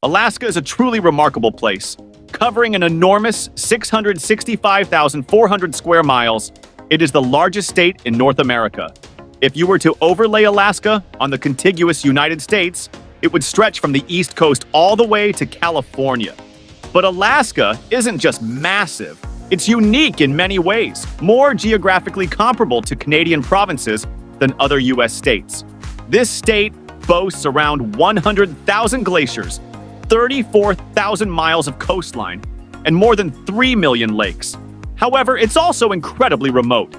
Alaska is a truly remarkable place. Covering an enormous 665,400 square miles, it is the largest state in North America. If you were to overlay Alaska on the contiguous United States, it would stretch from the East Coast all the way to California. But Alaska isn't just massive, it's unique in many ways, more geographically comparable to Canadian provinces than other U.S. states. This state boasts around 100,000 glaciers, 34,000 miles of coastline, and more than 3 million lakes. However, it's also incredibly remote,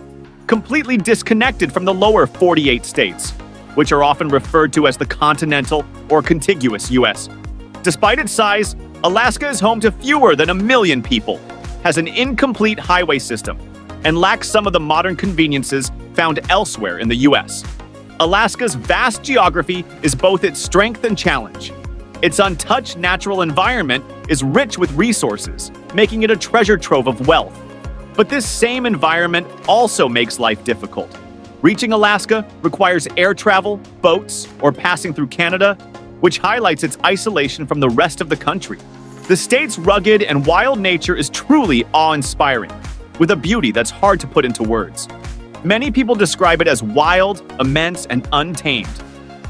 completely disconnected from the lower 48 states, which are often referred to as the continental or contiguous U.S. Despite its size, Alaska is home to fewer than 1 million people, has an incomplete highway system, and lacks some of the modern conveniences found elsewhere in the U.S. Alaska's vast geography is both its strength and challenge. Its untouched natural environment is rich with resources, making it a treasure trove of wealth. But this same environment also makes life difficult. Reaching Alaska requires air travel, boats, or passing through Canada, which highlights its isolation from the rest of the country. The state's rugged and wild nature is truly awe-inspiring, with a beauty that's hard to put into words. Many people describe it as wild, immense, and untamed.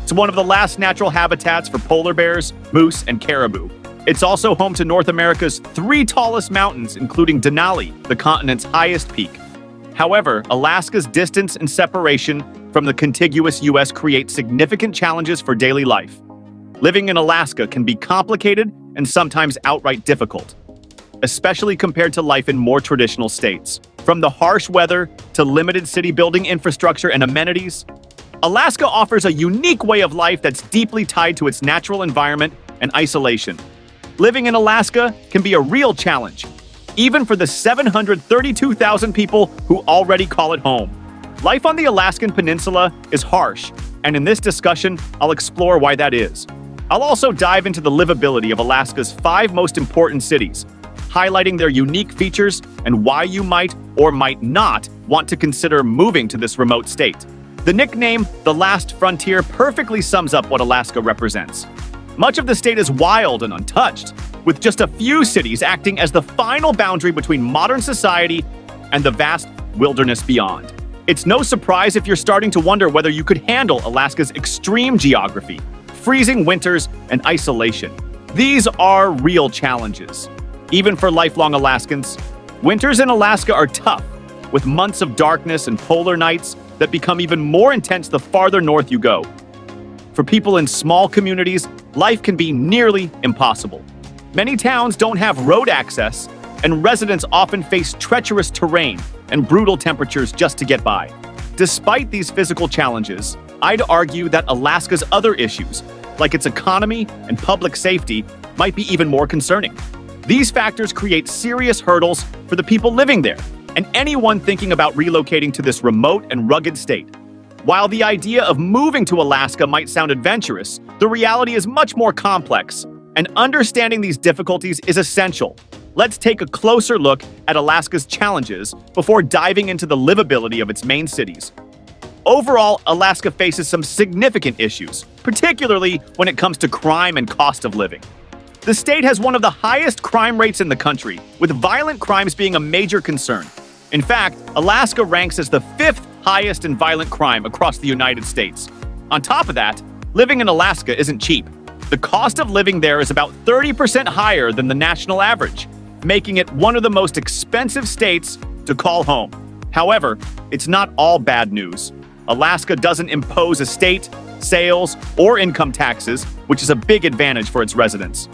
It's one of the last natural habitats for polar bears, moose, and caribou. It's also home to North America's 3 tallest mountains, including Denali, the continent's highest peak. However, Alaska's distance and separation from the contiguous U.S. create significant challenges for daily life. Living in Alaska can be complicated and sometimes outright difficult, especially compared to life in more traditional states. From the harsh weather to limited city building infrastructure and amenities, Alaska offers a unique way of life that's deeply tied to its natural environment and isolation. Living in Alaska can be a real challenge, even for the 732,000 people who already call it home. Life on the Alaskan Peninsula is harsh, and in this discussion, I'll explore why that is. I'll also dive into the livability of Alaska's 5 most important cities, highlighting their unique features and why you might or might not want to consider moving to this remote state. The nickname, The Last Frontier, perfectly sums up what Alaska represents. Much of the state is wild and untouched, with just a few cities acting as the final boundary between modern society and the vast wilderness beyond. It's no surprise if you're starting to wonder whether you could handle Alaska's extreme geography, freezing winters, and isolation. These are real challenges. Even for lifelong Alaskans, winters in Alaska are tough, with months of darkness and polar nights that become even more intense the farther north you go. For people in small communities, life can be nearly impossible. Many towns don't have road access, and residents often face treacherous terrain and brutal temperatures just to get by. Despite these physical challenges, I'd argue that Alaska's other issues, like its economy and public safety, might be even more concerning. These factors create serious hurdles for the people living there, and anyone thinking about relocating to this remote and rugged state. While the idea of moving to Alaska might sound adventurous, the reality is much more complex, and understanding these difficulties is essential. Let's take a closer look at Alaska's challenges before diving into the livability of its main cities. Overall, Alaska faces some significant issues, particularly when it comes to crime and cost of living. The state has one of the highest crime rates in the country, with violent crimes being a major concern. In fact, Alaska ranks as the 5th highest in violent crime across the United States. On top of that, living in Alaska isn't cheap. The cost of living there is about 30% higher than the national average, making it one of the most expensive states to call home. However, it's not all bad news. Alaska doesn't impose estate, sales, or income taxes, which is a big advantage for its residents.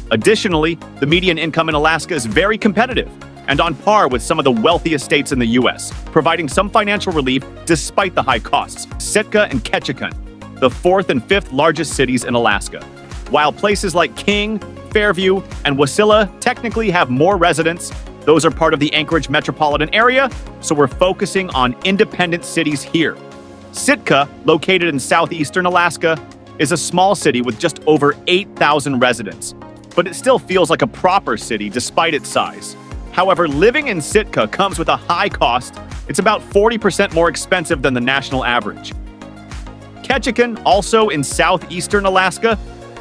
Additionally, the median income in Alaska is very competitive and on par with some of the wealthiest states in the U.S., providing some financial relief despite the high costs. Sitka and Ketchikan, the 4th and 5th largest cities in Alaska. While places like King, Fairview, and Wasilla technically have more residents, those are part of the Anchorage metropolitan area, so we're focusing on independent cities here. Sitka, located in southeastern Alaska, is a small city with just over 8,000 residents, but it still feels like a proper city despite its size. However, living in Sitka comes with a high cost. It's about 40% more expensive than the national average. Ketchikan, also in southeastern Alaska,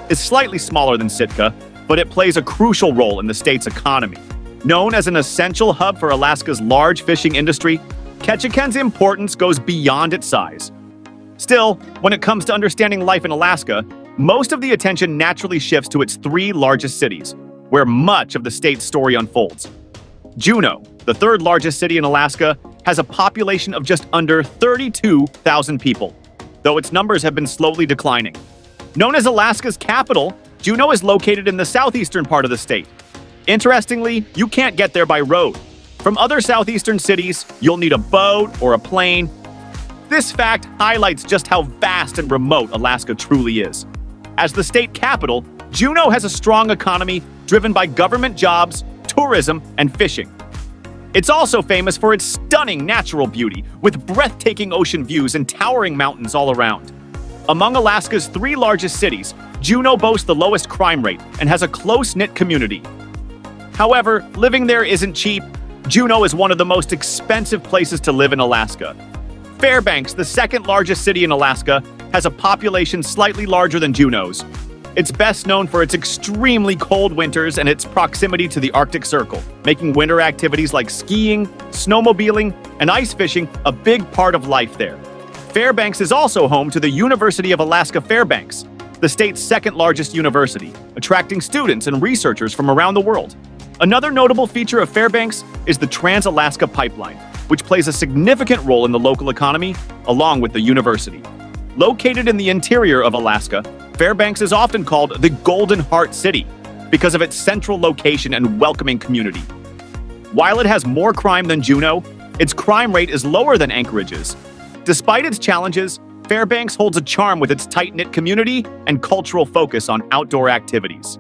is slightly smaller than Sitka, but it plays a crucial role in the state's economy. Known as an essential hub for Alaska's large fishing industry, Ketchikan's importance goes beyond its size. Still, when it comes to understanding life in Alaska, most of the attention naturally shifts to its three largest cities, where much of the state's story unfolds. Juneau, the third largest city in Alaska, has a population of just under 32,000 people, though its numbers have been slowly declining. Known as Alaska's capital, Juneau is located in the southeastern part of the state. Interestingly, you can't get there by road. From other southeastern cities, you'll need a boat or a plane. This fact highlights just how vast and remote Alaska truly is. As the state capital, Juneau has a strong economy driven by government jobs, tourism, and fishing. It's also famous for its stunning natural beauty, with breathtaking ocean views and towering mountains all around. Among Alaska's three largest cities, Juneau boasts the lowest crime rate and has a close-knit community. However, living there isn't cheap. Juneau is one of the most expensive places to live in Alaska. Fairbanks, the second largest city in Alaska, has a population slightly larger than Juneau's. It's best known for its extremely cold winters and its proximity to the Arctic Circle, making winter activities like skiing, snowmobiling, and ice fishing a big part of life there. Fairbanks is also home to the University of Alaska Fairbanks, the state's second largest university, attracting students and researchers from around the world. Another notable feature of Fairbanks is the Trans-Alaska Pipeline, which plays a significant role in the local economy, along with the university. Located in the interior of Alaska, Fairbanks is often called the Golden Heart City because of its central location and welcoming community. While it has more crime than Juneau, its crime rate is lower than Anchorage's. Despite its challenges, Fairbanks holds a charm with its tight-knit community and cultural focus on outdoor activities.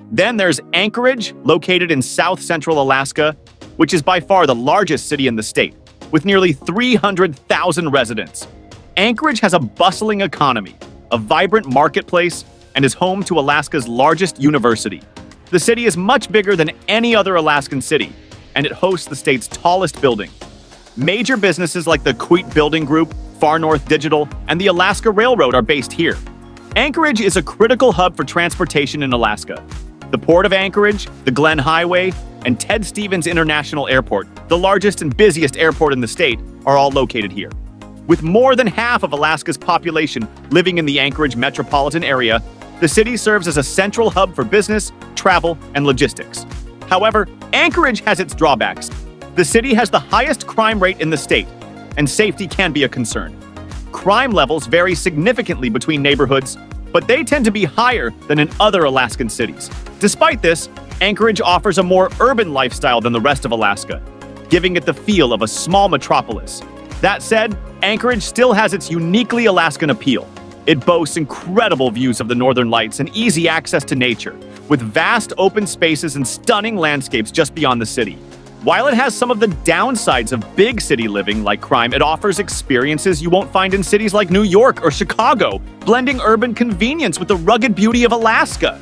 Then there's Anchorage, located in south-central Alaska, which is by far the largest city in the state, with nearly 300,000 residents. Anchorage has a bustling economy, a vibrant marketplace, and is home to Alaska's largest university. The city is much bigger than any other Alaskan city, and it hosts the state's tallest building. Major businesses like the Queet Building Group, Far North Digital, and the Alaska Railroad are based here. Anchorage is a critical hub for transportation in Alaska. The Port of Anchorage, the Glenn Highway, and Ted Stevens International Airport, the largest and busiest airport in the state, are all located here. With more than half of Alaska's population living in the Anchorage metropolitan area, the city serves as a central hub for business, travel, and logistics. However, Anchorage has its drawbacks. The city has the highest crime rate in the state, and safety can be a concern. Crime levels vary significantly between neighborhoods, but they tend to be higher than in other Alaskan cities. Despite this, Anchorage offers a more urban lifestyle than the rest of Alaska, giving it the feel of a small metropolis. That said, Anchorage still has its uniquely Alaskan appeal. It boasts incredible views of the Northern Lights and easy access to nature, with vast open spaces and stunning landscapes just beyond the city. While it has some of the downsides of big city living like crime, it offers experiences you won't find in cities like New York or Chicago, blending urban convenience with the rugged beauty of Alaska.